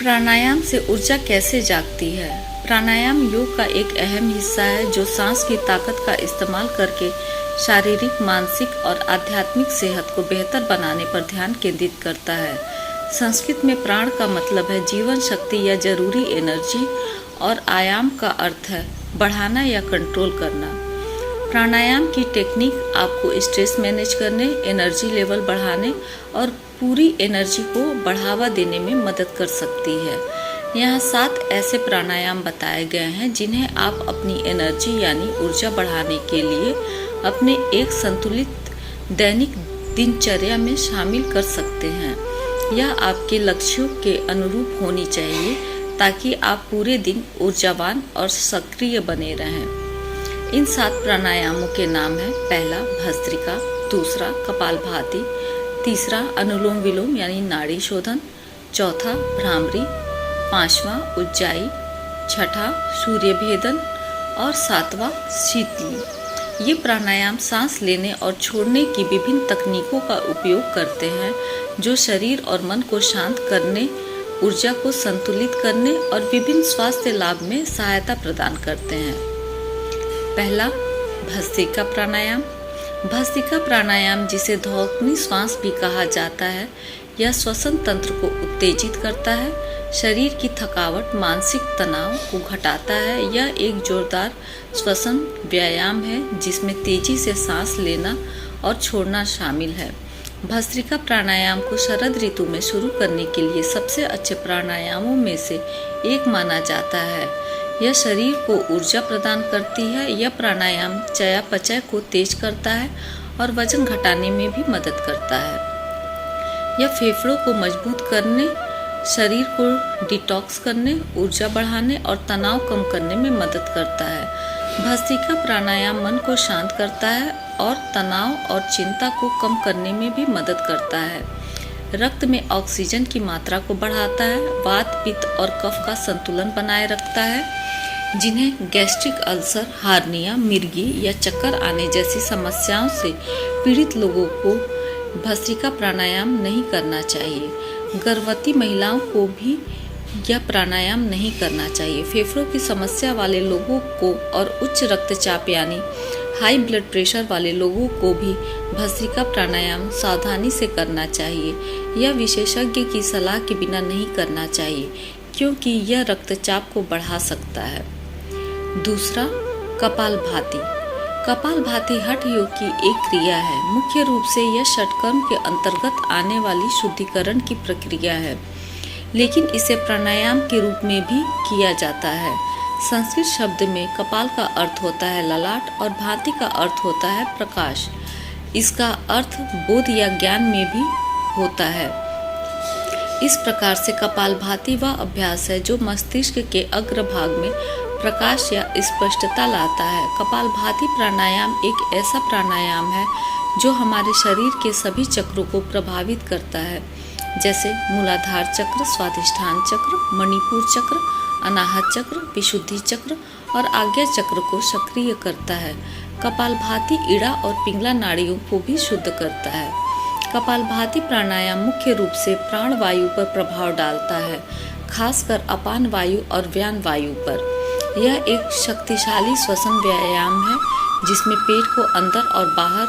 प्राणायाम से ऊर्जा कैसे जागती है? प्राणायाम योग का एक अहम हिस्सा है जो सांस की ताकत का इस्तेमाल करके शारीरिक, मानसिक और आध्यात्मिक सेहत को बेहतर बनाने पर ध्यान केंद्रित करता है। संस्कृत में प्राण का मतलब है जीवन शक्ति या जरूरी एनर्जी और आयाम का अर्थ है बढ़ाना या कंट्रोल करना। प्राणायाम की टेक्निक आपको स्ट्रेस मैनेज करने, एनर्जी लेवल बढ़ाने और पूरी एनर्जी को बढ़ावा देने में मदद कर सकती है। यहाँ 7 ऐसे प्राणायाम बताए गए हैं जिन्हें आप अपनी एनर्जी यानी ऊर्जा बढ़ाने के लिए अपने एक संतुलित दैनिक दिनचर्या में शामिल कर सकते हैं। यह आपके लक्ष्यों के अनुरूप होनी चाहिए ताकि आप पूरे दिन ऊर्जावान और सक्रिय बने रहें। इन 7 प्राणायामों के नाम हैं: पहला भस्त्रिका, दूसरा कपालभाति, तीसरा अनुलोम विलोम यानी नाड़ी शोधन, चौथा भ्रामरी, पांचवा उज्जाई, छठा सूर्य भेदन और 7वां शीतली। ये प्राणायाम सांस लेने और छोड़ने की विभिन्न तकनीकों का उपयोग करते हैं जो शरीर और मन को शांत करने, ऊर्जा को संतुलित करने और विभिन्न स्वास्थ्य लाभ में सहायता प्रदान करते हैं। पहला भस्त्रिका प्राणायाम। भस्त्रिका प्राणायाम, जिसे धौंकनी श्वास भी कहा जाता है, यह श्वसन तंत्र को उत्तेजित करता है, शरीर की थकावट, मानसिक तनाव को घटाता है। यह एक जोरदार श्वसन व्यायाम है जिसमें तेजी से सांस लेना और छोड़ना शामिल है। भस्त्रिका प्राणायाम को शरद ऋतु में शुरू करने के लिए सबसे अच्छे प्राणायामों में से एक माना जाता है। यह शरीर को ऊर्जा प्रदान करती है। यह प्राणायाम चयापचय को तेज करता है और वजन घटाने में भी मदद करता है। यह फेफड़ों को मजबूत करने, शरीर को डिटॉक्स करने, ऊर्जा बढ़ाने और तनाव कम करने में मदद करता है। भस्त्रिका प्राणायाम मन को शांत करता है और तनाव और चिंता को कम करने में भी मदद करता है। रक्त में ऑक्सीजन की मात्रा को बढ़ाता है, वात, पित्त और कफ का संतुलन बनाए रखता है। जिन्हें गैस्ट्रिक अल्सर, हार्निया, मिर्गी या चक्कर आने जैसी समस्याओं से पीड़ित लोगों को भस्त्रिका प्राणायाम नहीं करना चाहिए। गर्भवती महिलाओं को भी यह प्राणायाम नहीं करना चाहिए। फेफड़ों की समस्या वाले लोगों को और उच्च रक्तचाप यानी हाई ब्लड प्रेशर वाले लोगों को भी भस्त्रिका प्राणायाम सावधानी से करना चाहिए। यह विशेषज्ञ की सलाह के बिना नहीं करना चाहिए क्योंकि यह रक्तचाप को बढ़ा सकता है। दूसरा, कपालभाति। कपालभाति हठ योग की एक क्रिया है। मुख्य रूप से यह षटकर्म के अंतर्गत आने वाली शुद्धिकरण की प्रक्रिया है, लेकिन इसे प्राणायाम के रूप में भी किया जाता है। संस्कृत शब्द में कपाल का अर्थ होता है ललाट और भाति का अर्थ होता है प्रकाश। इसका अर्थ बोध या ज्ञान में भी होता है। इस प्रकार से कपालभाति वह अभ्यास है जो मस्तिष्क के अग्रभाग में प्रकाश या स्पष्टता लाता है। कपालभाति प्राणायाम एक ऐसा प्राणायाम है जो हमारे शरीर के सभी चक्रों को प्रभावित करता है, जैसे मूलाधार चक्र, स्वाधिष्ठान चक्र, मणिपुर चक्र, अनाहत चक्र, विशुद्धि चक्र और आज्ञा चक्र को सक्रिय करता है। कपालभाति इड़ा और पिंगला नाड़ियों को भी शुद्ध करता है। कपालभाति प्राणायाम मुख्य रूप से प्राण वायु पर प्रभाव डालता है, खासकर अपान वायु और व्यान वायु पर। यह एक शक्तिशाली श्वसन व्यायाम है जिसमें पेट को अंदर और बाहर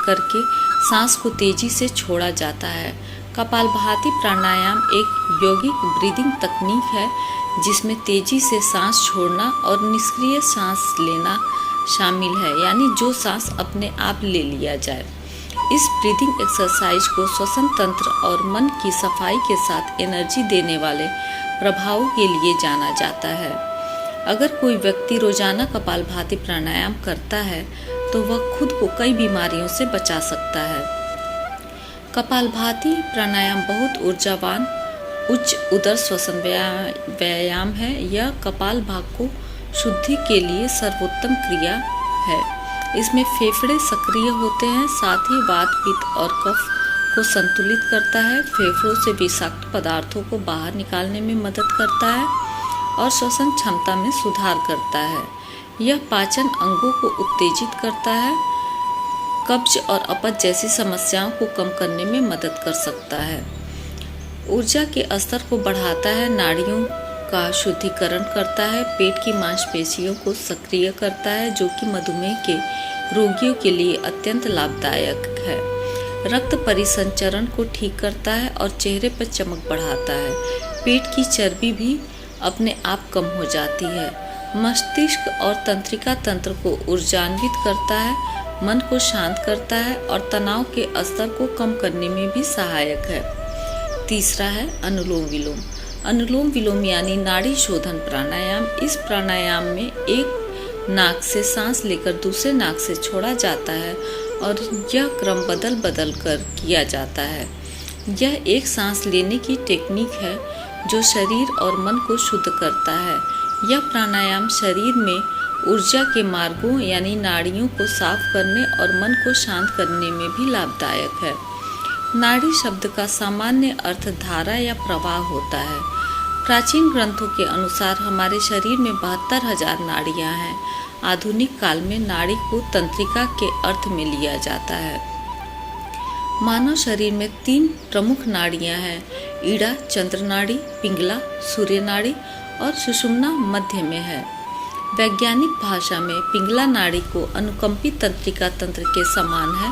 करके सांस को तेजी से छोड़ा जाता है। कपालभाति प्राणायाम एक यौगिक ब्रीदिंग तकनीक है जिसमें तेजी से सांस छोड़ना और निष्क्रिय सांस लेना शामिल है, यानी जो सांस अपने आप ले लिया जाए। इस ब्रीदिंग एक्सरसाइज को श्वसन तंत्र और मन की सफाई के साथ एनर्जी देने वाले प्रभावों के लिए जाना जाता है। अगर कोई व्यक्ति रोजाना कपालभाति प्राणायाम करता है तो वह खुद को कई बीमारियों से बचा सकता है। कपालभाति प्राणायाम बहुत ऊर्जावान उच्च उदर श्वसन व्यायाम है। यह कपाल भाग को शुद्धि के लिए सर्वोत्तम क्रिया है। इसमें फेफड़े सक्रिय होते हैं, साथ ही वात, पित्त और कफ को संतुलित करता है, फेफड़ों से विषाक्त पदार्थों को बाहर निकालने में मदद करता है और श्वसन क्षमता में सुधार करता है। यह पाचन अंगों को उत्तेजित करता है, कब्ज और अपच जैसी समस्याओं को कम करने में मदद कर सकता है। ऊर्जा के स्तर को बढ़ाता है, नाड़ियों का शुद्धिकरण करता है, पेट की मांसपेशियों को सक्रिय करता है, जो कि मधुमेह के रोगियों के लिए अत्यंत लाभदायक है। रक्त परिसंचरण को ठीक करता है और चेहरे पर चमक बढ़ाता है। पेट की चर्बी भी अपने आप कम हो जाती है। मस्तिष्क और तंत्रिका तंत्र को ऊर्जान्वित करता है, मन को शांत करता है और तनाव के स्तर को कम करने में भी सहायक है। तीसरा है अनुलोम विलोम। अनुलोम विलोम यानी नाड़ी शोधन प्राणायाम। इस प्राणायाम में एक नाक से सांस लेकर दूसरे नाक से छोड़ा जाता है और यह क्रम बदल बदल कर किया जाता है। यह एक सांस लेने की टेक्निक है जो शरीर और मन को शुद्ध करता है। यह प्राणायाम शरीर में ऊर्जा के मार्गों यानी नाड़ियों को साफ करने और मन को शांत करने में भी लाभदायक है। नाड़ी शब्द का सामान्य अर्थ धारा या प्रवाह होता है। प्राचीन ग्रंथों के अनुसार हमारे शरीर में 72,000 नाड़ियां हैं। आधुनिक काल में नाड़ी को तंत्रिका के अर्थ में लिया जाता है। मानव शरीर में 3 प्रमुख नाड़ियां हैं: ईड़ा चंद्र नाड़ी, पिंगला सूर्य नाड़ी और सुषुम्ना मध्य में है। वैज्ञानिक भाषा में पिंगला नाड़ी को अनुकंपी तंत्रिका तंत्र के समान है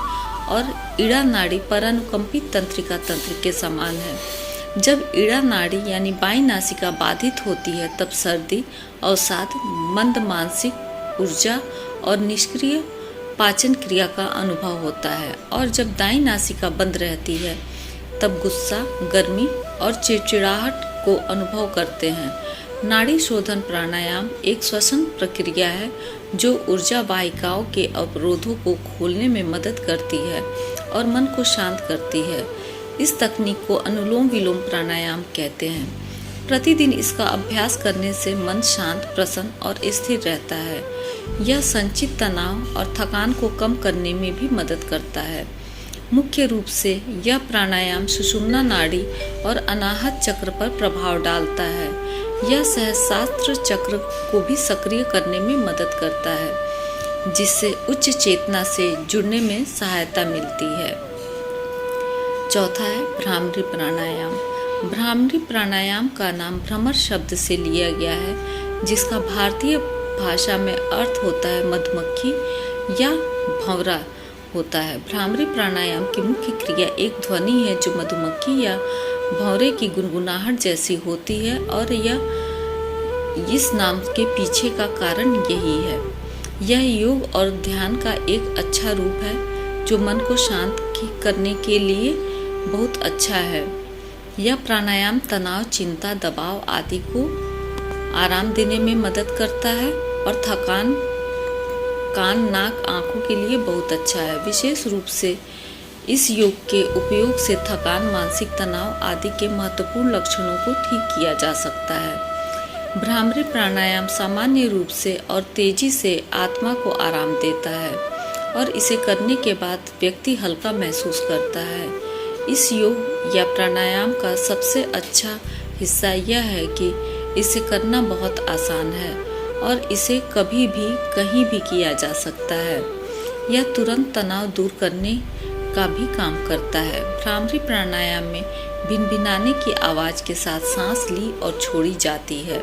और ईड़ा नाड़ी परानुकंपी तंत्रिका तंत्र के समान है। जब ईड़ा नाड़ी यानी बाईं नासिका बाधित होती है तब सर्दी, अवसाद, मंद मानसिक ऊर्जा और निष्क्रिय पाचन क्रिया का अनुभव होता है, और जब दाईं नासिका बंद रहती है तब गुस्सा, गर्मी और चिड़चिड़ाहट को अनुभव करते हैं। नाड़ी शोधन प्राणायाम एक श्वसन प्रक्रिया है जो ऊर्जा वाहिकाओं के अवरोधों को खोलने में मदद करती है और मन को शांत करती है। इस तकनीक को अनुलोम विलोम प्राणायाम कहते हैं। प्रतिदिन इसका अभ्यास करने से मन शांत, प्रसन्न और स्थिर रहता है। यह संचित तनाव और थकान को कम करने में भी मदद करता है। मुख्य रूप से यह प्राणायाम सुषुम्ना नाड़ी और अनाहत चक्र पर प्रभाव डालता है। यह सहस्रार चक्र को भी सक्रिय करने में मदद करता है, जिससे उच्च चेतना से जुड़ने में सहायता मिलती है। चौथा है भ्रामरी प्राणायाम। भ्रामरी प्राणायाम का नाम भ्रमर शब्द से लिया गया है, जिसका भारतीय भाषा में अर्थ होता है मधुमक्खी या भंवरा होता है। भ्रामरी प्राणायाम की मुख्य क्रिया एक ध्वनि है जो मधुमक्खी या भंवरे की गुनगुनाहट जैसी होती है, और यह इस नाम के पीछे का कारण यही है। यह योग और ध्यान का एक अच्छा रूप है जो मन को शांत करने के लिए बहुत अच्छा है। यह प्राणायाम तनाव, चिंता, दबाव आदि को आराम देने में मदद करता है और थकान, कान, नाक, आंखों के लिए बहुत अच्छा है। विशेष रूप से इस योग के उपयोग से थकान, मानसिक तनाव आदि के महत्वपूर्ण लक्षणों को ठीक किया जा सकता है। भ्रामरी प्राणायाम सामान्य रूप से और तेजी से आत्मा को आराम देता है और इसे करने के बाद व्यक्ति हल्का महसूस करता है। इस योग या प्राणायाम का सबसे अच्छा हिस्सा यह है कि इसे करना बहुत आसान है और इसे कभी भी कहीं भी किया जा सकता है। यह तुरंत तनाव दूर करने का भी काम करता है। भ्रामरी प्राणायाम में भिनभिनाने की आवाज के साथ सांस ली और छोड़ी जाती है,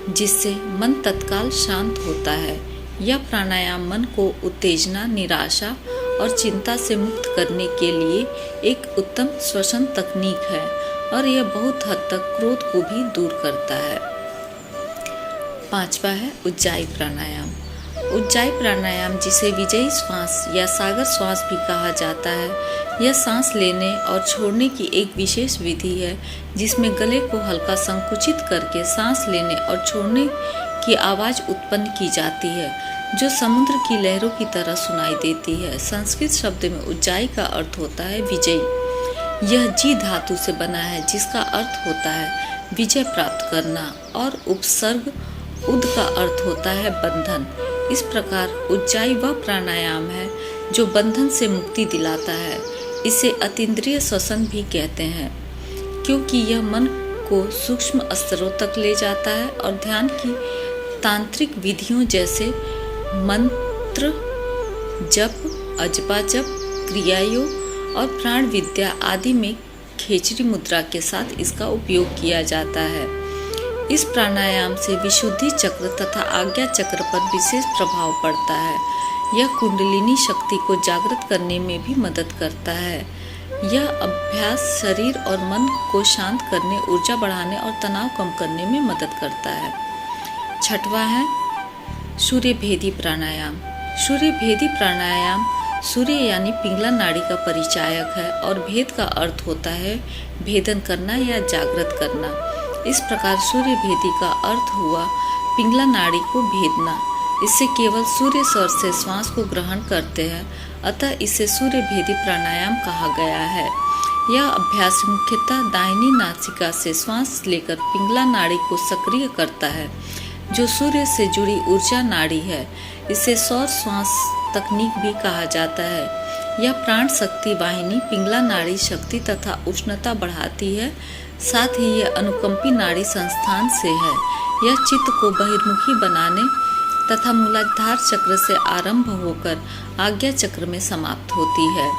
जिससे मन तत्काल शांत होता है। यह प्राणायाम मन को उत्तेजना, निराशा और चिंता से मुक्त करने के लिए एक उत्तम श्वसन तकनीक है और यह बहुत हद तक क्रोध को भी दूर करता है। पांचवा है उज्जाई प्राणायाम। उज्जाई प्राणायाम, जिसे विजयी श्वास या सागर श्वास भी कहा जाता है, यह सांस लेने और छोड़ने की एक विशेष विधि है जिसमें गले को हल्का संकुचित करके सांस लेने और छोड़ने की आवाज उत्पन्न की जाती है, जो समुद्र की लहरों की तरह सुनाई देती है। संस्कृत शब्द में उज्जाई का अर्थ होता है विजयी। यह जी धातु से बना है, जिसका अर्थ होता है विजय प्राप्त करना, और उपसर्ग उद का अर्थ होता है बंधन। इस प्रकार उज्जाई वह प्राणायाम है जो बंधन से मुक्ति दिलाता है। इसे अतीन्द्रिय श्वसन भी कहते हैं, क्योंकि यह मन को सूक्ष्म स्तरों तक ले जाता है और ध्यान की तांत्रिक विधियों जैसे मंत्र जप, अजपा जप, क्रिया योग और प्राण विद्या आदि में खेचरी मुद्रा के साथ इसका उपयोग किया जाता है। इस प्राणायाम से विशुद्धि चक्र तथा आज्ञा चक्र पर विशेष प्रभाव पड़ता है। यह कुंडलिनी शक्ति को जागृत करने में भी मदद करता है। यह अभ्यास शरीर और मन को शांत करने, ऊर्जा बढ़ाने और तनाव कम करने में मदद करता है। छठवां है सूर्य भेदी प्राणायाम। सूर्य भेदी प्राणायाम सूर्य यानी पिंगला नाड़ी का परिचायक है और भेद का अर्थ होता है भेदन करना या जागृत करना। इस प्रकार सूर्य भेदी का अर्थ हुआ पिंगला नाड़ी को भेदना। इससे केवल सूर्य स्वर से श्वास को ग्रहण करते हैं, अतः इसे सूर्य भेदी प्राणायाम कहा गया है। यह अभ्यास मुख्यतः दाहिनी नासिका से श्वास लेकर पिंगला नाड़ी को सक्रिय करता है, जो सूर्य से जुड़ी ऊर्जा नाड़ी है। इसे सौर श्वास तकनीक भी कहा जाता है। यह प्राण शक्ति वाहिनी पिंगला नाड़ी शक्ति तथा उष्णता बढ़ाती है। साथ ही यह अनुकंपी नाड़ी संस्थान से है। यह चित्त को बहिर्मुखी बनाने तथा मूलाधार चक्र से आरंभ होकर आज्ञा चक्र में समाप्त होती है।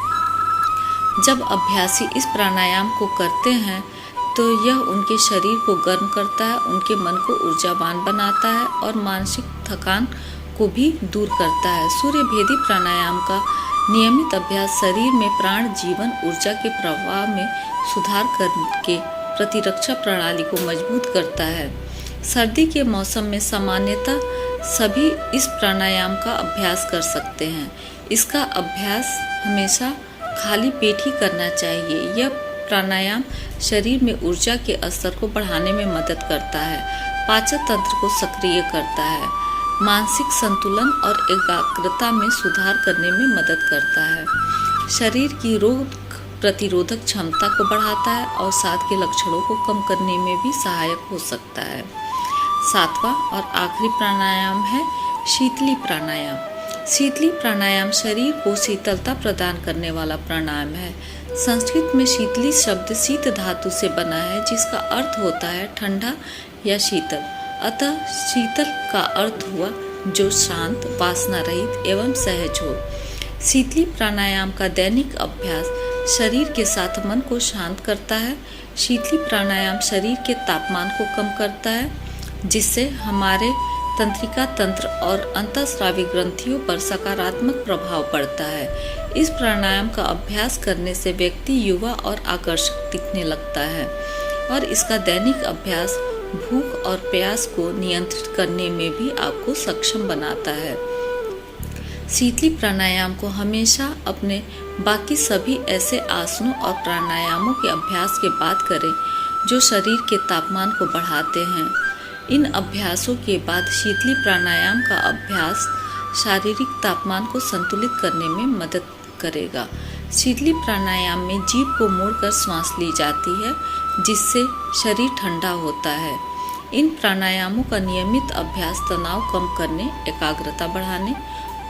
जब अभ्यासी इस प्राणायाम को करते हैं तो यह उनके शरीर को गर्म करता है, उनके मन को ऊर्जावान बनाता है और मानसिक थकान को भी दूर करता है। सूर्य भेदी प्राणायाम का नियमित अभ्यास शरीर में प्राण, जीवन, ऊर्जा के प्रवाह में सुधार करके प्रतिरक्षा प्रणाली को मजबूत करता है। सर्दी के मौसम में सामान्यतः सभी इस प्राणायाम का अभ्यास कर सकते हैं। इसका अभ्यास हमेशा खाली पेट ही करना चाहिए। यह प्राणायाम शरीर में ऊर्जा के स्तर को बढ़ाने में मदद करता है, पाचन तंत्र को सक्रिय करता है, मानसिक संतुलन और एकाग्रता में सुधार करने में मदद करता है, शरीर की रोग प्रतिरोधक क्षमता को बढ़ाता है और साथ के लक्षणों को कम करने में भी सहायक हो सकता है। सातवां और आखिरी प्राणायाम है शीतली प्राणायाम। शीतली प्राणायाम शरीर को शीतलता प्रदान करने वाला प्राणायाम है। संस्कृत में शीतली शब्द शीत धातु से बना है, जिसका अर्थ होता है ठंडा या शीतल। अतः शीतल का अर्थ हुआ जो शांत, वासना रहित एवं सहज हो। शीतली प्राणायाम का दैनिक अभ्यास शरीर के साथ मन को शांत करता है। शीतली प्राणायाम शरीर के तापमान को कम करता है, जिससे हमारे तंत्रिका तंत्र और अंतःस्रावी ग्रंथियों पर सकारात्मक प्रभाव पड़ता है। इस प्राणायाम का अभ्यास करने से व्यक्ति युवा और आकर्षक दिखने लगता है और इसका दैनिक अभ्यास भूख और प्यास को नियंत्रित करने में भी आपको सक्षम बनाता है। शीतली प्राणायाम को हमेशा अपने बाकी सभी ऐसे आसनों और प्राणायामों के अभ्यास के बाद करें जो शरीर के तापमान को बढ़ाते हैं। इन अभ्यासों के बाद शीतली प्राणायाम का अभ्यास शारीरिक तापमान को संतुलित करने में मदद करेगा। शीतली प्राणायाम में जीभ को मोड़कर श्वास ली जाती है, जिससे शरीर ठंडा होता है। इन प्राणायामों का नियमित अभ्यास तनाव कम करने, एकाग्रता बढ़ाने,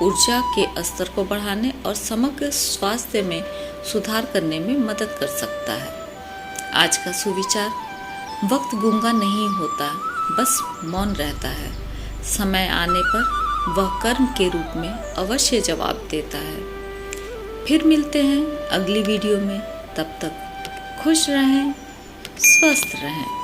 ऊर्जा के स्तर को बढ़ाने और समग्र स्वास्थ्य में सुधार करने में मदद कर सकता है। आज का सुविचार: वक्त गूंगा नहीं होता, बस मौन रहता है। समय आने पर वह कर्म के रूप में अवश्य जवाब देता है। फिर मिलते हैं अगली वीडियो में। तब तक खुश रहें, स्वस्थ रहें।